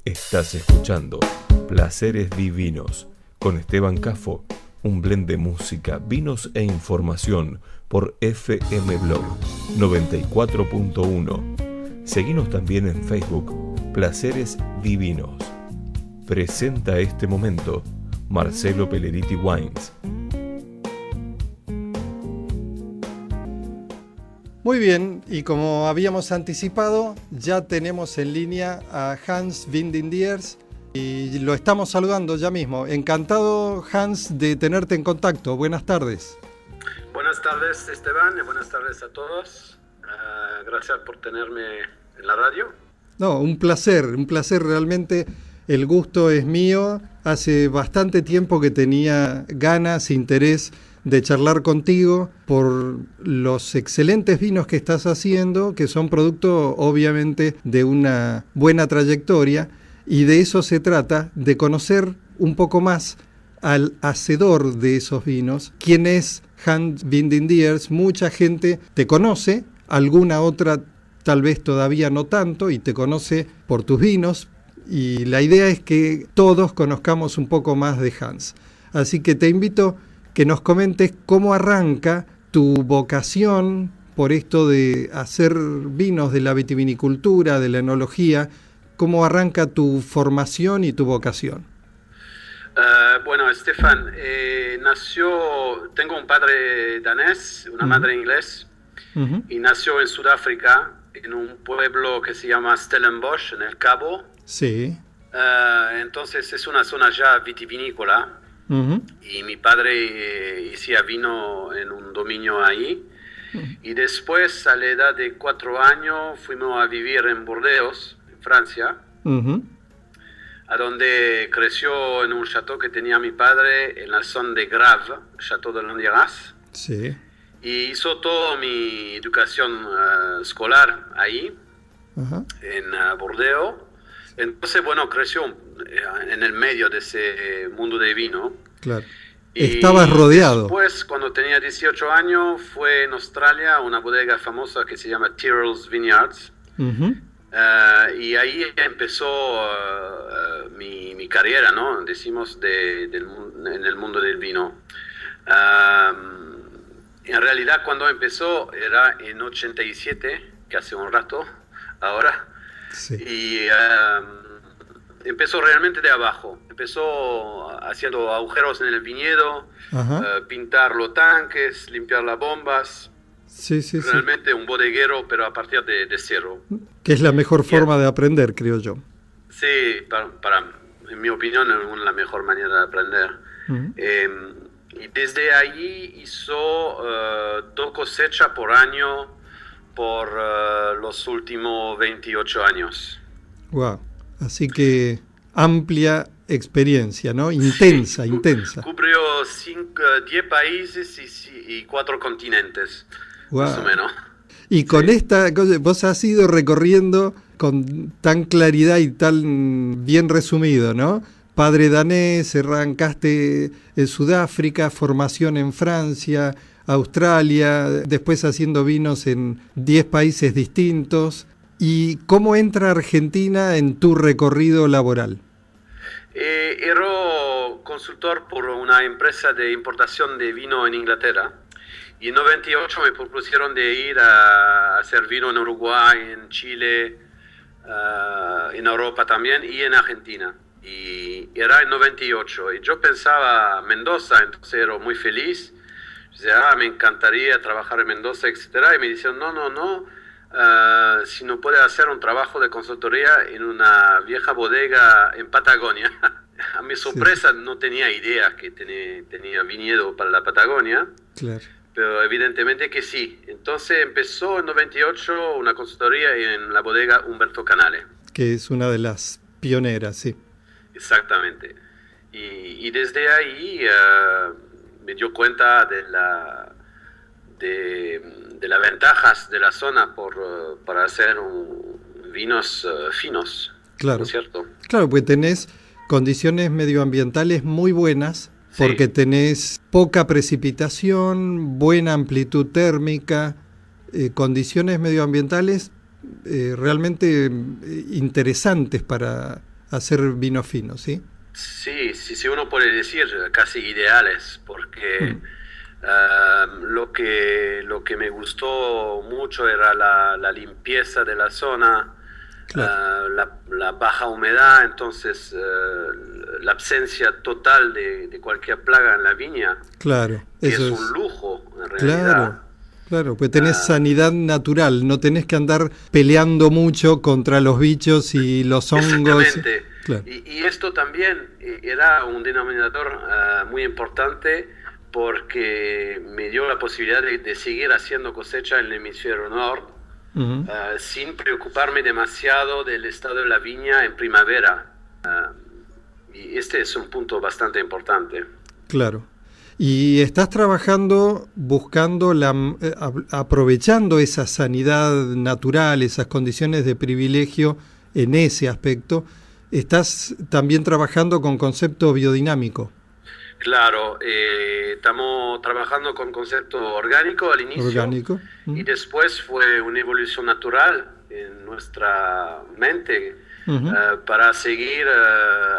Estás escuchando Placeres Divinos con Esteban Cafo, un blend de música, vinos e información por FM Blog 94.1. Seguinos también en Facebook, Placeres Divinos. Presenta este momento Marcelo Pelleriti Wines. Muy bien, y como habíamos anticipado, ya tenemos en línea a Hans Windendiers y lo estamos saludando ya mismo. Encantado, Hans, de tenerte en contacto. Buenas tardes. Buenas tardes, Esteban, y buenas tardes a todos. Gracias por tenerme en la radio. No, un placer realmente. El gusto es mío. Hace bastante tiempo que tenía ganas, interés de charlar contigo por los excelentes vinos que estás haciendo, que son producto obviamente de una buena trayectoria, y de eso se trata, de conocer un poco más al hacedor de esos vinos. ¿Quién es Hans Windendiers? Mucha gente te conoce, alguna otra tal vez todavía no tanto, y te conoce por tus vinos, y la idea es que todos conozcamos un poco más de Hans. Así que te invito que nos comentes cómo arranca tu vocación por esto de hacer vinos, de la vitivinicultura, de la enología. ¿Cómo arranca tu formación y tu vocación? Bueno, Estefan, tengo un padre danés, una madre inglés, y nació en Sudáfrica, en un pueblo que se llama Stellenbosch, en el Cabo. Sí. Entonces es una zona ya vitivinícola. Y mi padre hacía vino en un dominio ahí. Y después, a la edad de 4 años, fuimos a vivir en Burdeos, en Francia, a donde creció en un chateau que tenía mi padre en la zona de Grave, Chateau de Landiras. Sí. Y hizo toda mi educación escolar ahí, en Burdeos. Entonces, bueno, creció en el medio de ese mundo de vino. Claro. Estabas rodeado. Después, cuando tenía 18 años, fue en Australia a una bodega famosa que se llama Tyrrell's Vineyards. Y ahí empezó mi carrera, ¿no? Decimos, en el mundo del vino. En realidad, cuando empezó, era en 87, que hace un rato, ahora. Sí. Y empezó realmente de abajo. Empezó haciendo agujeros en el viñedo, pintar los tanques, limpiar las bombas. Sí. Realmente un bodeguero, pero a partir de cero. Que es la mejor forma de aprender, creo yo. Sí, en mi opinión, es la mejor manera de aprender. Y desde allí hizo 2 cosechas por año por los últimos 28 años. Wow, así que amplia experiencia, ¿no? Intensa, sí, intensa. Cubrió 10 países y 4 continentes, más o menos. Y con esta cosa, vos has ido recorriendo con tan claridad y tan bien resumido, ¿no? Padre danés, arrancaste en Sudáfrica, formación en Francia, Australia, después haciendo vinos en 10 países distintos. ¿Y cómo entra Argentina en tu recorrido laboral? Era consultor por una empresa de importación de vino en Inglaterra. Y en 98 me propusieron de ir a hacer vino en Uruguay, en Chile, en Europa también y en Argentina. Y era en 98. Y yo pensaba Mendoza, entonces era muy feliz. Decía, me encantaría trabajar en Mendoza, etcétera. Y me dijeron, no, si no puede hacer un trabajo de consultoría en una vieja bodega en Patagonia. A mi sorpresa, no tenía idea que tenía viñedo para la Patagonia. Claro. Pero evidentemente que sí. Entonces empezó en 98 una consultoría en la bodega Humberto Canale. Que es una de las pioneras, sí. Exactamente. Y desde ahí me dio cuenta de las ventajas de la zona para hacer vinos finos. Claro. ¿No es cierto? Claro, pues tenés condiciones medioambientales muy buenas, porque tenés poca precipitación, buena amplitud térmica, condiciones medioambientales realmente interesantes para hacer vino fino, ¿sí? Sí, uno puede decir casi ideales, porque lo que me gustó mucho era la limpieza de la zona, Claro. la baja humedad, entonces la ausencia total de cualquier plaga en la viña, Claro, que eso es es. un lujo en Claro, realidad. claro, pues tenés sanidad natural, no tenés que andar peleando mucho contra los bichos y los hongos. Exactamente. Claro, Y esto también era un denominador muy importante porque me dio la posibilidad de seguir haciendo cosecha en el hemisferio norte ujú, sin preocuparme demasiado del estado de la viña en primavera. Y este es un punto bastante importante. claro. Y estás trabajando buscando aprovechando esa sanidad natural, esas condiciones de privilegio en ese aspecto. Estás también trabajando con concepto biodinámico, Claro, estamos trabajando con concepto orgánico al inicio orgánico. y después fue una evolución natural en nuestra mente Ujú, para seguir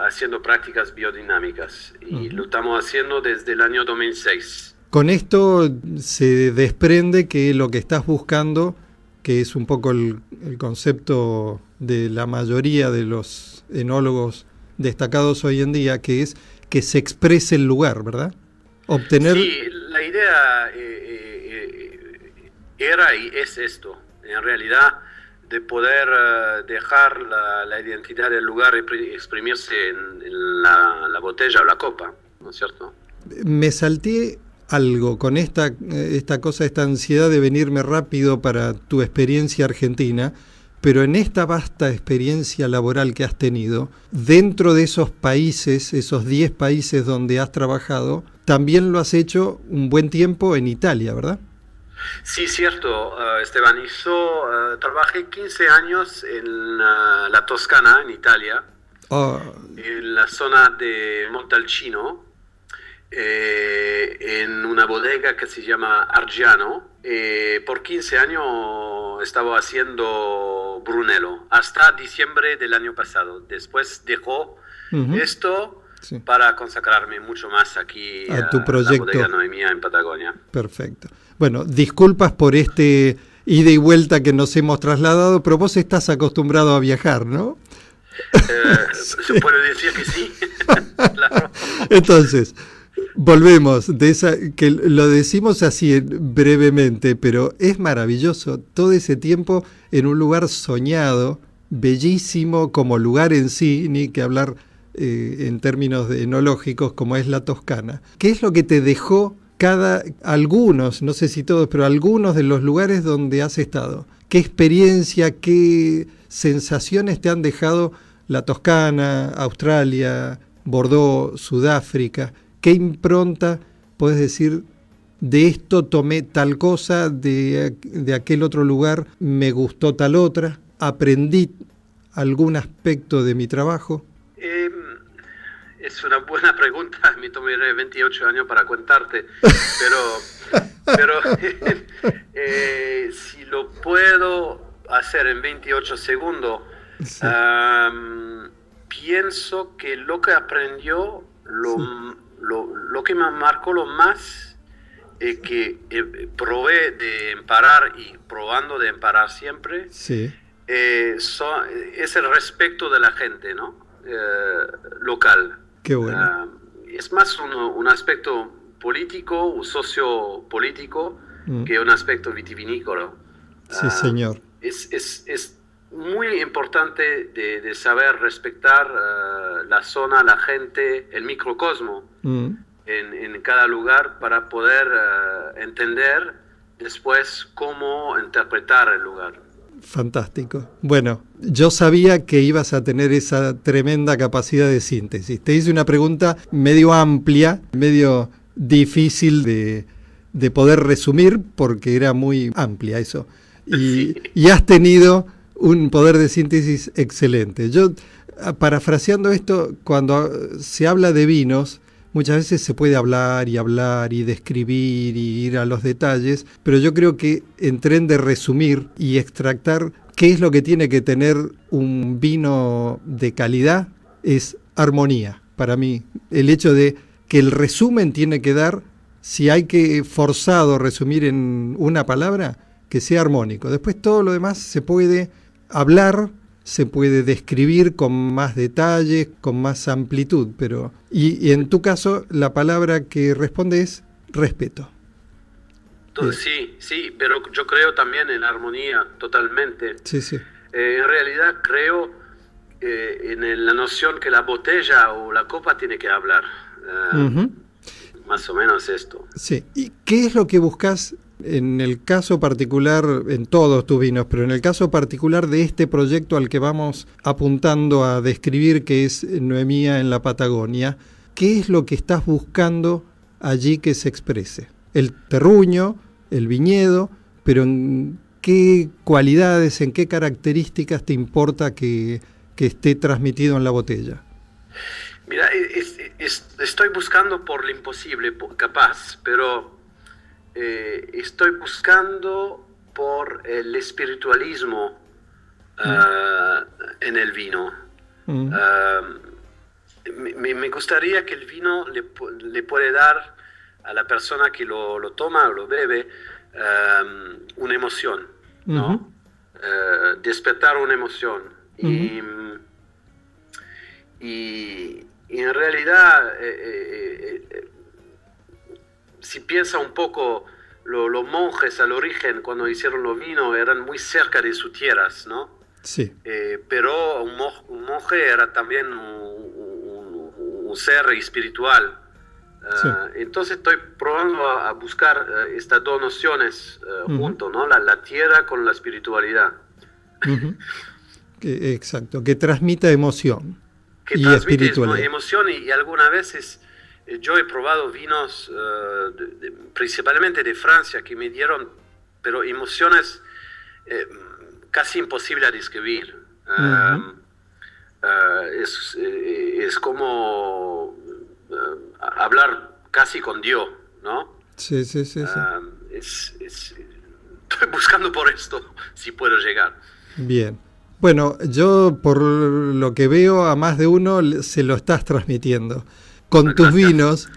haciendo prácticas biodinámicas y lo estamos haciendo desde el año 2006. Con esto se desprende que lo que estás buscando, que es un poco el concepto de la mayoría de los enólogos destacados hoy en día, que es que se exprese el lugar, ¿verdad? Obtener... Sí, la idea era y es esto, en realidad, de poder dejar la identidad del lugar exprimirse en la botella o la copa, ¿no es cierto? Me salté algo con esta cosa, esta ansiedad de venirme rápido para tu experiencia argentina, pero en esta vasta experiencia laboral que has tenido, dentro de esos países, esos 10 países donde has trabajado, también lo has hecho un buen tiempo en Italia, ¿verdad? Sí, cierto, Esteban. Trabajé 15 años en la Toscana, en Italia, Ah, en la zona de Montalcino, en una bodega que se llama Argiano. Por 15 años estaba haciendo Brunello, hasta diciembre del año pasado. Después dejó ujú, esto sí, para consagrarme mucho más aquí a tu la proyecto. bodega Noemía en Patagonia. Perfecto. Bueno, disculpas por este ida y vuelta que nos hemos trasladado, pero vos estás acostumbrado a viajar, ¿no? ¿Se puede decir que sí? Claro. Entonces, volvemos, de esa, que lo decimos así brevemente, pero es maravilloso todo ese tiempo en un lugar soñado, bellísimo como lugar en sí, ni que hablar en términos enológicos como es la Toscana. ¿Qué es lo que te dejó algunos, no sé si todos, pero algunos de los lugares donde has estado? ¿Qué experiencia, qué sensaciones te han dejado la Toscana, Australia, Bordeaux, Sudáfrica? ¿Qué impronta puedes decir, de esto tomé tal cosa, de aquel otro lugar me gustó tal otra, aprendí algún aspecto de mi trabajo? Es una buena pregunta, me tomaré 28 años para contarte, pero si lo puedo hacer en 28 segundos, Sí. pienso que lo que aprendió, Sí. lo que me marcó lo más, que probé de emparar y probando de emparar siempre, Sí, es el respeto de la gente, ¿no? Local. qué bueno. Es más un aspecto político o sociopolítico que un aspecto vitivinícola. Sí, señor. Es muy importante de saber respetar la zona, la gente, el microcosmo en cada lugar para poder entender después cómo interpretar el lugar. Fantástico. Bueno, yo sabía que ibas a tener esa tremenda capacidad de síntesis. Te hice una pregunta medio amplia, medio difícil de poder resumir porque era muy amplia eso. Y has tenido un poder de síntesis excelente. Yo, parafraseando esto, cuando se habla de vinos, muchas veces se puede hablar y describir y ir a los detalles, pero yo creo que en tren de resumir y extractar qué es lo que tiene que tener un vino de calidad, es armonía para mí. El hecho de que el resumen tiene que dar, si hay que forzado resumir en una palabra, que sea armónico. Después todo lo demás se puede hablar, se puede describir con más detalles, con más amplitud, pero y en tu caso la palabra que responde es respeto. Sí, pero yo creo también en armonía totalmente. Sí. En realidad creo en la noción que la botella o la copa tiene que hablar. Más o menos esto. Sí. ¿Y qué es lo que buscas en el caso particular, en todos tus vinos, pero en el caso particular de este proyecto al que vamos apuntando a describir, que es Noemía en la Patagonia? ¿Qué es lo que estás buscando allí que se exprese? El terruño, el viñedo, pero ¿en qué cualidades, en qué características te importa que esté transmitido en la botella? Mira, estoy buscando por lo imposible, capaz, pero estoy buscando por el espiritualismo en el vino. Me gustaría que el vino le puede dar a la persona que lo toma o lo bebe una emoción, ¿no? Despertar una emoción. Y en realidad, si piensa un poco, los monjes al origen, cuando hicieron los vinos, eran muy cerca de sus tierras, ¿no? Sí. Pero un monje era también un ser espiritual. Sí. Entonces estoy probando a buscar estas dos nociones juntos, ¿no? La tierra con la espiritualidad. Exacto, que transmita emoción. Que transmite emoción y algunas veces yo he probado vinos principalmente de Francia que me dieron pero emociones casi imposibles a describir. Es como hablar casi con Dios, ¿no? Sí. Estoy buscando por esto, si puedo llegar. Bien. Bueno, yo por lo que veo a más de uno se lo estás transmitiendo. Con tus vinos,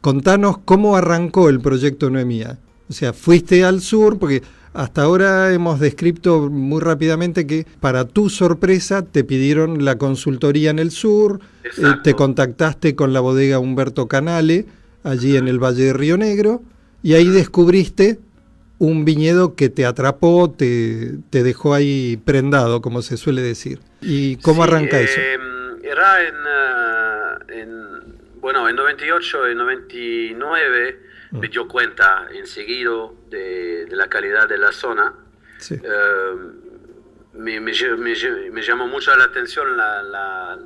contanos cómo arrancó el proyecto Noemía. O sea, fuiste al sur, porque hasta ahora hemos descrito muy rápidamente que para tu sorpresa te pidieron la consultoría en el sur, te contactaste con la bodega Humberto Canale, allí en el Valle de Río Negro, y ahí descubriste un viñedo que te atrapó, te dejó ahí prendado, como se suele decir. ¿Y cómo arranca eso? Era en 98 y 99 me dio cuenta enseguida de la calidad de la zona. Sí. Me llamó mucho la atención la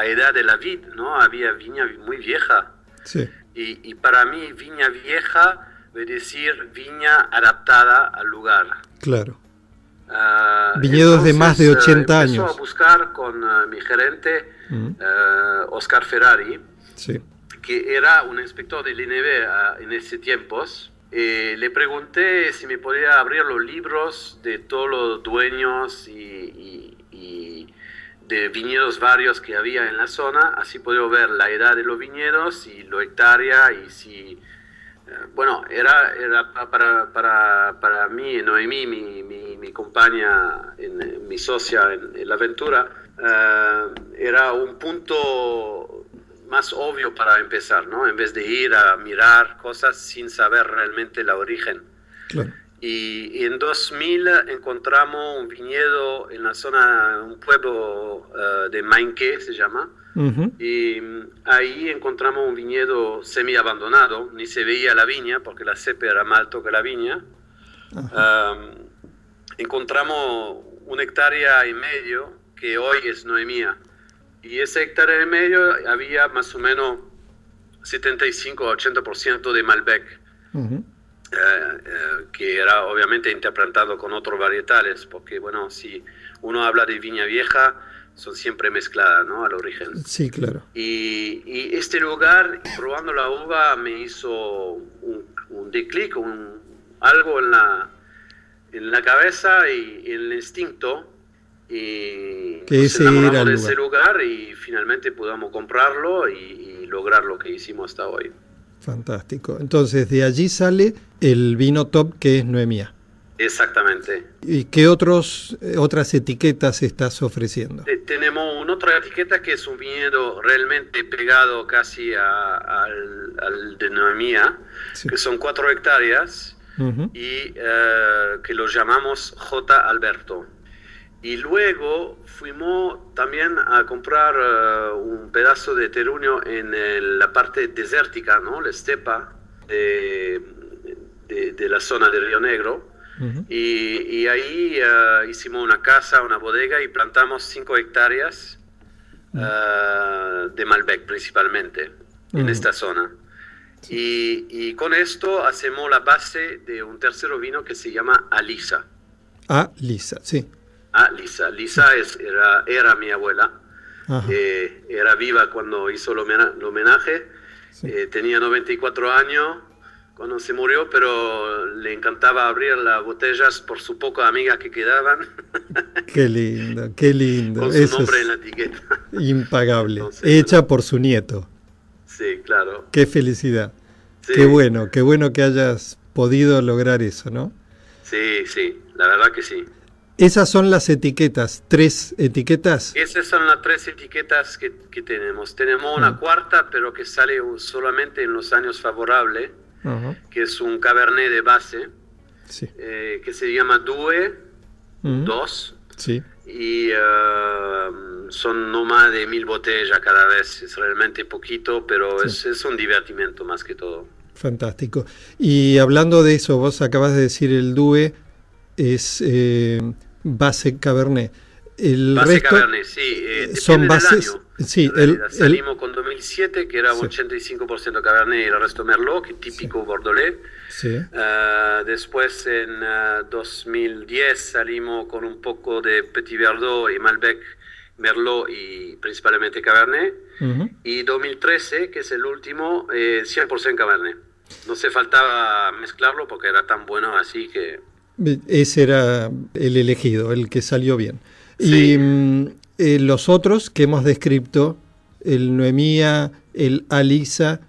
edad de la vid, ¿no? Había viña muy vieja. Sí. Y para mí viña vieja es decir, viña adaptada al lugar. Claro. Viñedos de más de 80 años. Empezó a buscar con mi gerente, Oscar Ferrari, sí, que era un inspector del INEVE en ese tiempo. Le pregunté si me podía abrir los libros de todos los dueños y de viñedos varios que había en la zona. Así podía ver la edad de los viñedos y la hectárea y si... Bueno, era para mí, Noemí, mi compañía, mi socia en la aventura, era un punto más obvio para empezar, ¿no? En vez de ir a mirar cosas sin saber realmente el origen. Claro. Y en 2000 encontramos un viñedo en la zona, un pueblo de Mainqué se llama. Y ahí encontramos un viñedo semi-abandonado, ni se veía la viña porque la cepa era más alta que la viña. Encontramos 1,5 hectáreas que hoy es Noemía. Y esa hectárea y medio había más o menos 75-80% de Malbec, que era obviamente interpretado con otros varietales, porque bueno, si uno habla de viña vieja, son siempre mezcladas, ¿no? Al origen. Sí, claro. Y este lugar, probando la uva, me hizo un declic, algo en la cabeza y el instinto y que nos ese enamoramos era el de lugar. ese lugar y finalmente pudimos comprarlo y lograr lo que hicimos hasta hoy. Fantástico. Entonces, de allí sale el vino top que es Noemía. Exactamente. ¿Y qué otras etiquetas estás ofreciendo? Tenemos una otra etiqueta que es un viñedo realmente pegado casi al de Noemía, Sí. que son 4 hectáreas Ujú. y que lo llamamos J. Alberto. Y luego fuimos también a comprar un pedazo de terruño en la parte desértica, ¿no? La estepa de la zona de Río Negro. Ujú. Y ahí hicimos una casa, una bodega y plantamos 5 hectáreas de Malbec principalmente en esta zona. Y con esto hacemos la base de un tercero vino que se llama Alisa. Ah, Lisa, sí. Lisa. Lisa era mi abuela. Ajá. Era viva cuando hizo el homenaje. Sí. Tenía 94 años cuando se murió, pero le encantaba abrir las botellas por su poca amigas que quedaban. Qué lindo, qué lindo. Con su Eso nombre es en la etiqueta. impagable. Entonces, Hecha por su nieto. Sí, claro. Qué felicidad. Sí, Qué bueno que hayas podido lograr eso, ¿no? sí, la verdad que sí. Esas son las etiquetas, 3 etiquetas. Esas son las 3 etiquetas que tenemos. Tenemos una cuarta, pero que sale solamente en los años favorables, Ajá. que es un Cabernet de base, Sí. que se llama Due Ujú. 2, Sí. y son no más de 1000 botellas cada vez. Es realmente poquito, pero Sí. es un divertimento más que todo. Fantástico. Y hablando de eso, vos acabas de decir el DUE es base Cabernet. El Base resto Cabernet, sí. son Depende bases. del año. Sí, En realidad, salimos con 2007, que era Sí. 85% Cabernet y el resto Merlot, que es típico Bordelais. Sí. Después en 2010 salimos con un poco de Petit Verdot y Malbec, Merlot y principalmente Cabernet. Ujú. Y 2013, que es el último, 100% Cabernet. No se faltaba mezclarlo porque era tan bueno así que... Ese era el elegido, el que salió bien. Sí. Y los otros que hemos descrito, el Noemía, el Alisa,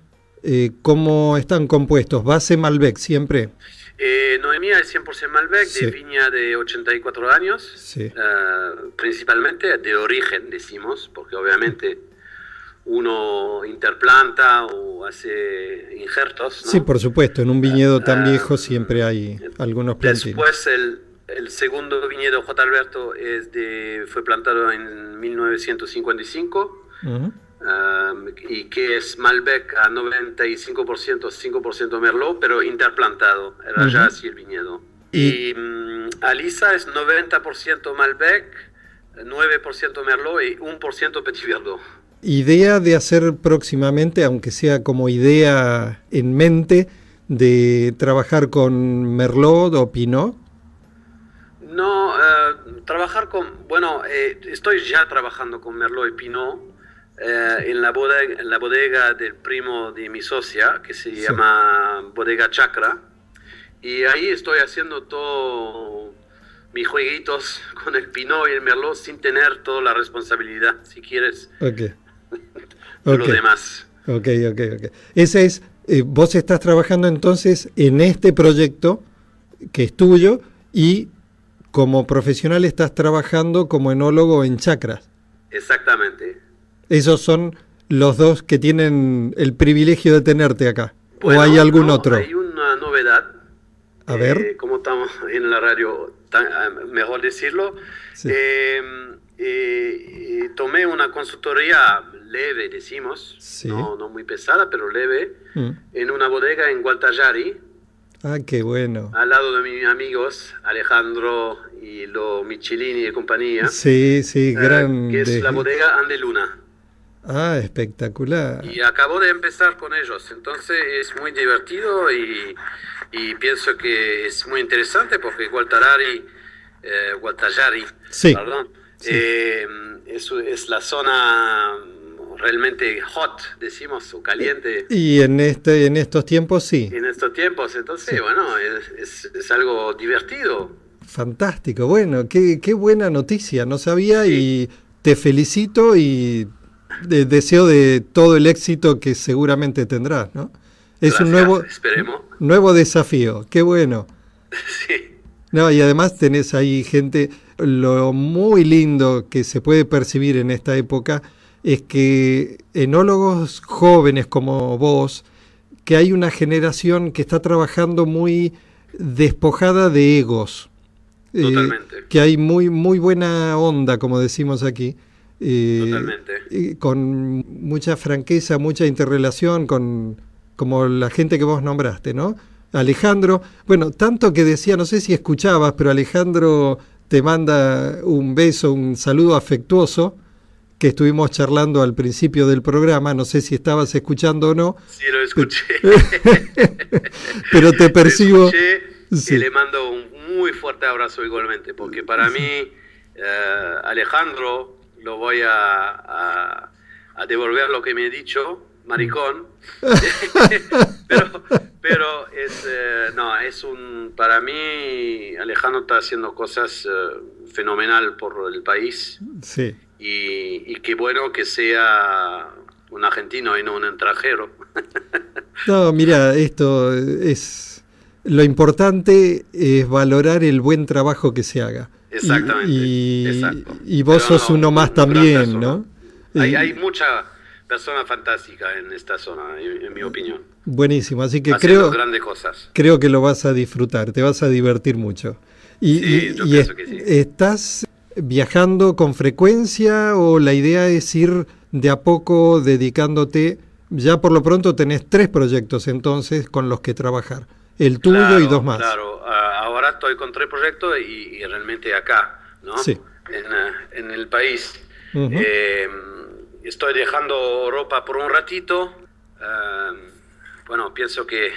¿cómo están compuestos? ¿Base Malbec siempre? Noemía es 100% Malbec, Sí. de viña de 84 años, Sí. principalmente de origen, decimos, porque obviamente uno interplanta o hace injertos, ¿no? Sí, por supuesto, en un viñedo tan viejo siempre hay algunos plantines. Después el segundo viñedo J. Alberto fue plantado en 1955 Ujú. y que es Malbec a 95%, 5% Merlot, pero interplantado, era ya así el viñedo. Y Alisa es 90% Malbec, 9% Merlot y 1% Petit Verdot. Idea de hacer próximamente, aunque sea como idea en mente, de trabajar con Merlot o Pinot. No, trabajar bueno, estoy ya trabajando con Merlot y Pinot en la bodega del primo de mi socia, que se llama Bodega Chakra, y ahí estoy haciendo todo mis jueguitos con el Pinot y el Merlot sin tener toda la responsabilidad, si quieres, Ok. de lo demás. Ok. Esa es, vos estás trabajando entonces en este proyecto que es tuyo y como profesional estás trabajando como enólogo en Chakras. Exactamente. Esos son los dos que tienen el privilegio de tenerte acá. Bueno, ¿O hay algún no, otro? Hay una novedad. A ver. Como estamos en la radio, mejor decirlo. Sí. Tomé una consultoría leve, decimos, Sí. no muy pesada, pero leve, Mm. en una bodega en Gualtajari, Ah, qué bueno. al lado de mis amigos Alejandro y los Michelini y compañía, Sí, grande. que es la bodega Andeluna. Ah, espectacular. Y acabo de empezar con ellos, entonces es muy divertido y pienso que es muy interesante porque Gualtajari, Sí. perdón, Sí. es la zona realmente hot, decimos, o caliente Y en estos tiempos sí. en estos tiempos, entonces, Sí. bueno, es algo divertido. Fantástico, bueno, qué buena noticia, no sabía Sí. y te felicito y deseo de todo el éxito que seguramente tendrás, ¿no? Es Gracias, un esperemos. nuevo desafío, qué bueno. Sí, No, y además tenés ahí gente, lo muy lindo que se puede percibir en esta época es que enólogos jóvenes como vos, que hay una generación que está trabajando muy despojada de egos. Totalmente. Que hay muy buena onda, como decimos aquí, Totalmente. con mucha franqueza, mucha interrelación con como la gente que vos nombraste, ¿no? Alejandro, bueno, tanto que decía, no sé si escuchabas, pero Alejandro te manda un beso, un saludo afectuoso, que estuvimos charlando al principio del programa, no sé si estabas escuchando o no. Sí, lo escuché. Pero te percibo. Lo escuché Sí. y le mando un muy fuerte abrazo igualmente, porque para mí, Alejandro, lo voy a devolver lo que me he dicho, maricón. pero para mí, Alejandro está haciendo cosas fenomenal por el país. Sí. Y qué bueno que sea un argentino y no un extranjero. No, mira, esto es... Lo importante es valorar el buen trabajo que se haga. Exactamente. Exacto. Y vos Pero sos uno más también, ¿no? Hay mucha persona fantástica en esta zona, en mi opinión. Buenísimo, así que haciendo grandes cosas. Creo que lo vas a disfrutar, te vas a divertir mucho. Sí, yo pienso que sí. ¿Estás viajando con frecuencia o la idea es ir de a poco dedicándote? Ya por lo pronto tenés 3 proyectos entonces con los que trabajar. El tuyo claro, y 2 más. Claro, ahora estoy con 3 proyectos y realmente acá, ¿no? Sí. En el país. Uh-huh. Estoy dejando Europa por un ratito. Bueno, pienso que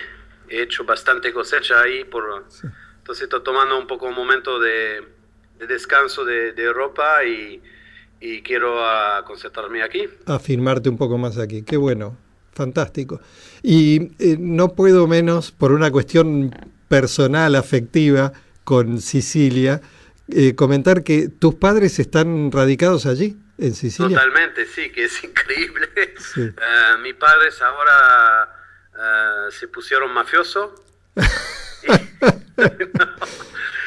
he hecho bastante cosecha ahí, Sí. Entonces estoy tomando un poco un momento de descanso de Europa y quiero concentrarme aquí. Afirmarte un poco más aquí, qué bueno, fantástico. Y no puedo menos, por una cuestión personal, afectiva, con Sicilia, comentar que tus padres están radicados allí, en Sicilia. Totalmente, sí, que es increíble. Sí. Mis padres ahora se pusieron mafiosos.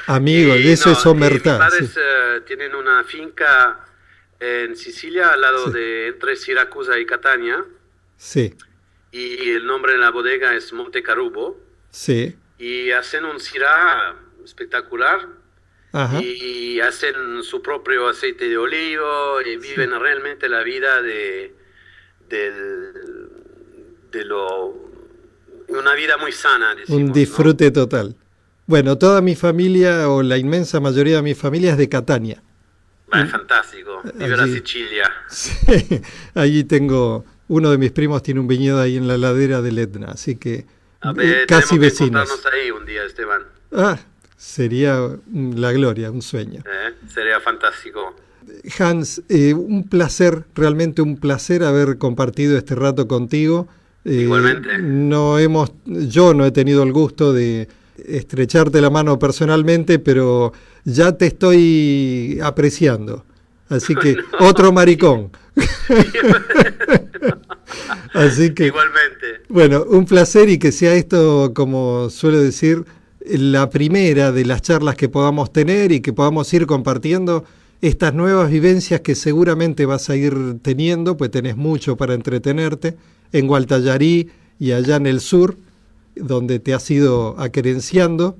Amigos, de eso es omertá. Mis padres Sí. Tienen una finca en Sicilia, al lado Sí. de entre Siracusa y Catania, Sí, y el nombre de la bodega es Monte Carubo, sí. y hacen un syrah espectacular, Ajá. y hacen su propio aceite de olivo, y viven realmente la vida una vida muy sana, decimos, Un disfrute total. Bueno, toda mi familia, o la inmensa mayoría de mi familia, es de Catania. ¿no? Es fantástico, vive la Allí. Sicilia. Sí, allí tengo, uno de mis primos tiene un viñedo ahí en la ladera del Etna, así que A ver, casi tenemos que vecinos. encontrarnos ahí un día, Esteban. Ah, sería la gloria, un sueño. Sería fantástico. Hans, un placer, realmente un placer haber compartido este rato contigo. Igualmente. Yo no he tenido el gusto de estrecharte la mano personalmente, pero ya te estoy apreciando. Así que, otro maricón. Así que, Igualmente. bueno, un placer y que sea esto, como suelo decir, la primera de las charlas que podamos tener y que podamos ir compartiendo estas nuevas vivencias que seguramente vas a ir teniendo, pues tenés mucho para entretenerte en Gualtallarí y allá en el sur, donde te has ido aquerenciando,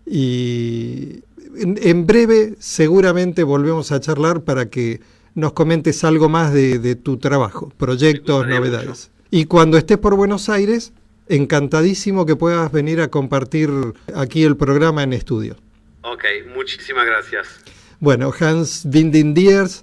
y en breve seguramente volvemos a charlar para que nos comentes algo más de tu trabajo, proyectos, novedades. Mucho. Y cuando estés por Buenos Aires, encantadísimo que puedas venir a compartir aquí el programa en estudio. Ok, muchísimas gracias. Bueno, Hans Vinding-Diers,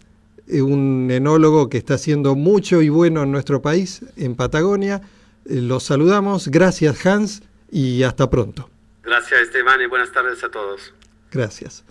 un enólogo que está haciendo mucho y bueno en nuestro país, en Patagonia. Los saludamos. Gracias, Hans, y hasta pronto. Gracias, Esteban, y buenas tardes a todos. Gracias.